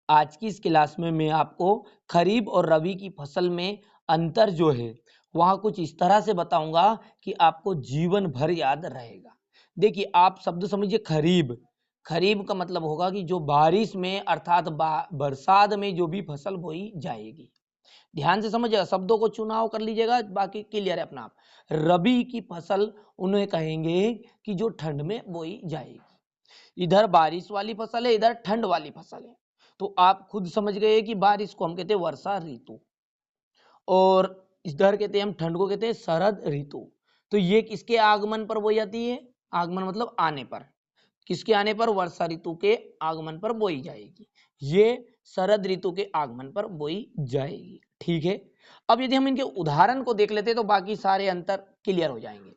आज की इस क्लास में मैं आपको खरीफ और रबी की फसल में अंतर जो है वहां कुछ इस तरह से बताऊंगा कि आपको जीवन भर याद रहेगा। देखिए आप शब्द समझिए खरीफ। खरीफ का मतलब होगा कि जो बारिश में अर्थात बरसात में जो भी फसल बोई जाएगी। ध्यान से समझिएगा, शब्दों को चुनाव कर लीजिएगा, बाकी क्लियर है अपना आप। रबी की फसल उन्हें कहेंगे कि जो ठंड में बोई जाएगी। इधर बारिश वाली फसल है, इधर ठंड वाली फसल है। तो आप खुद समझ गए कि बारिश को हम कहते हैं वर्षा ऋतु, और इधर कहते हैं हम ठंड को कहते हैं शरद ऋतु। तो ये किसके आगमन पर बोई जाती है? आगमन मतलब आने पर। किसके आने पर? वर्षा ऋतु के आगमन पर बोई जाएगी। ये शरद ऋतु के आगमन पर बोई जाएगी। ठीक है, अब यदि हम इनके उदाहरण को देख लेते तो बाकी सारे अंतर क्लियर हो जाएंगे।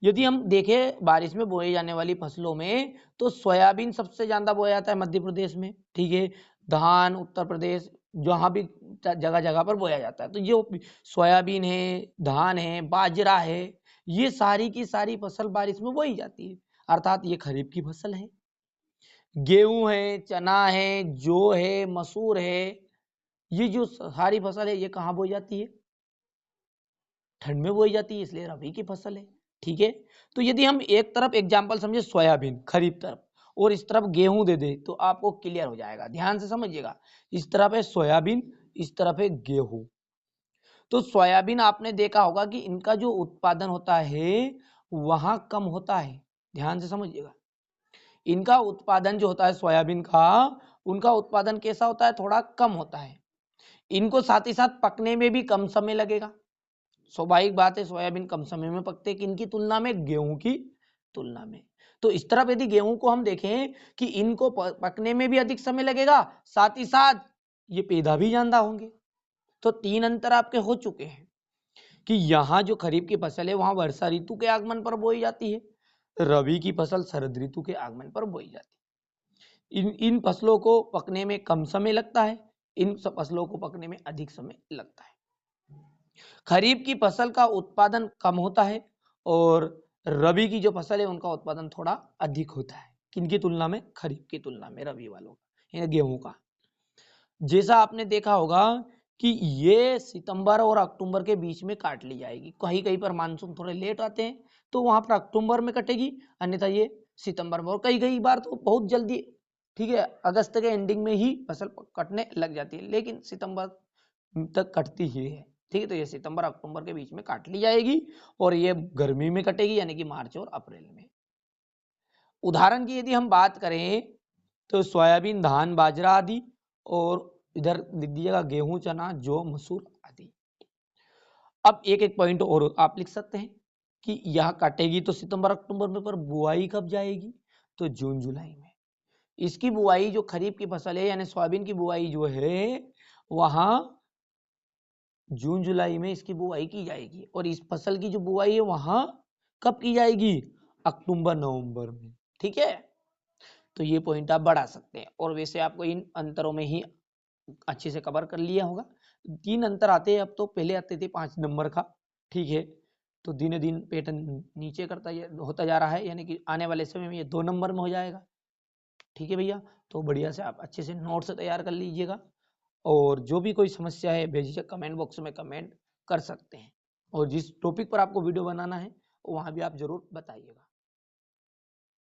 यदि हम देखें बारिश में बोए जाने वाली फसलों में तो सोयाबीन सबसे ज्यादा बोया जाता है मध्य प्रदेश में। ठीक है, धान उत्तर प्रदेश, जहां भी जगह जगह पर बोया जाता है। तो जो सोयाबीन है, धान है, बाजरा है, ये सारी की सारी फसल बारिश में बोई जाती है, अर्थात ये खरीफ की फसल है। गेहूं है, चना है, जौ है, मसूर है, ये जो सारी फसल है ये कहाँ बोई जाती है? ठंड में बोई जाती है, इसलिए रबी की फसल है। ठीक है, तो यदि हम एक तरफ एग्जाम्पल समझे सोयाबीन खरीफ तरफ और इस तरफ गेहूं दे दे तो आपको क्लियर हो जाएगा। ध्यान से समझिएगा, इस तरफ है सोयाबीन, इस तरफ है गेहूं। तो सोयाबीन आपने देखा होगा कि इनका जो उत्पादन होता है वहां कम होता है। ध्यान से समझिएगा, इनका उत्पादन जो होता है सोयाबीन का, उनका उत्पादन कैसा होता है? थोड़ा कम होता है। इनको साथ ही साथ पकने में भी कम समय लगेगा। स्वाभाविक बात है, सोयाबीन कम समय में पकते हैं किनकी तुलना में? गेहूं की तुलना में। तो इस तरफ यदि गेहूं को हम देखें कि इनको पकने में भी अधिक समय लगेगा, साथ ही साथ ये पैदा भी ज्यादा होंगे। तो तीन अंतर आपके हो चुके हैं कि यहाँ जो खरीफ की फसल है वहां वर्षा ऋतु के आगमन पर बोई जाती है, रबी की फसल शरद ऋतु के आगमन पर बोई जाती है। इन फसलों को पकने में कम समय लगता है, इन फसलों को पकने में अधिक समय लगता है। खरीफ की फसल का उत्पादन कम होता है और रबी की जो फसल है उनका उत्पादन थोड़ा अधिक होता है। किनकी तुलना में? खरीफ की तुलना में, रबी वालों का या गेहूं का। जैसा आपने देखा होगा कि ये सितंबर और अक्टूबर के बीच में काट ली जाएगी। कहीं कहीं पर मानसून थोड़े लेट आते हैं तो वहां पर अक्टूबर में कटेगी, अन्यथा ये सितंबर में, और कई कई बार तो बहुत जल्दी, ठीक है, अगस्त के एंडिंग में ही फसल कटने लग जाती है, लेकिन सितंबर तक कटती ही है। ठीक है, तो ये सितंबर अक्टूबर के बीच में काट ली जाएगी और ये गर्मी में कटेगी, यानी कि मार्च और अप्रैल में। उदाहरण की यदि हम बात करें तो सोयाबीन, धान, बाजरा आदि, और इधर लिख दीजिएगा गेहूं, चना, जौ, मसूर आदि। अब एक एक पॉइंट और आप लिख सकते हैं कि यह काटेगी तो सितंबर अक्टूबर में, पर बुआई कब जाएगी? तो जून जुलाई में। इसकी बुआई जो खरीफ की फसल है यानी सोयाबीन की बुआई जो है वहां जून जुलाई में इसकी बुआई की जाएगी, और इस फसल की जो बुआई है वहां कब की जाएगी? अक्टूबर नवंबर में। ठीक है, तो ये पॉइंट आप बढ़ा सकते हैं, और वैसे आपको इन अंतरों में ही अच्छे से कवर कर लिया होगा। तीन अंतर आते हैं अब, तो पहले आते थे 5 नंबर का। ठीक है, तो दिन दिन पैटर्न नीचे करता होता जा रहा है, यानी कि आने वाले समय में ये 2 नंबर में हो जाएगा। ठीक है भैया, तो बढ़िया से आप अच्छे से नोट्स तैयार कर लीजिएगा, और जो भी कोई समस्या है बेझिझक कमेंट बॉक्स में कमेंट कर सकते हैं, और जिस टॉपिक पर आपको वीडियो बनाना है वहाँ भी आप जरूर बताइएगा।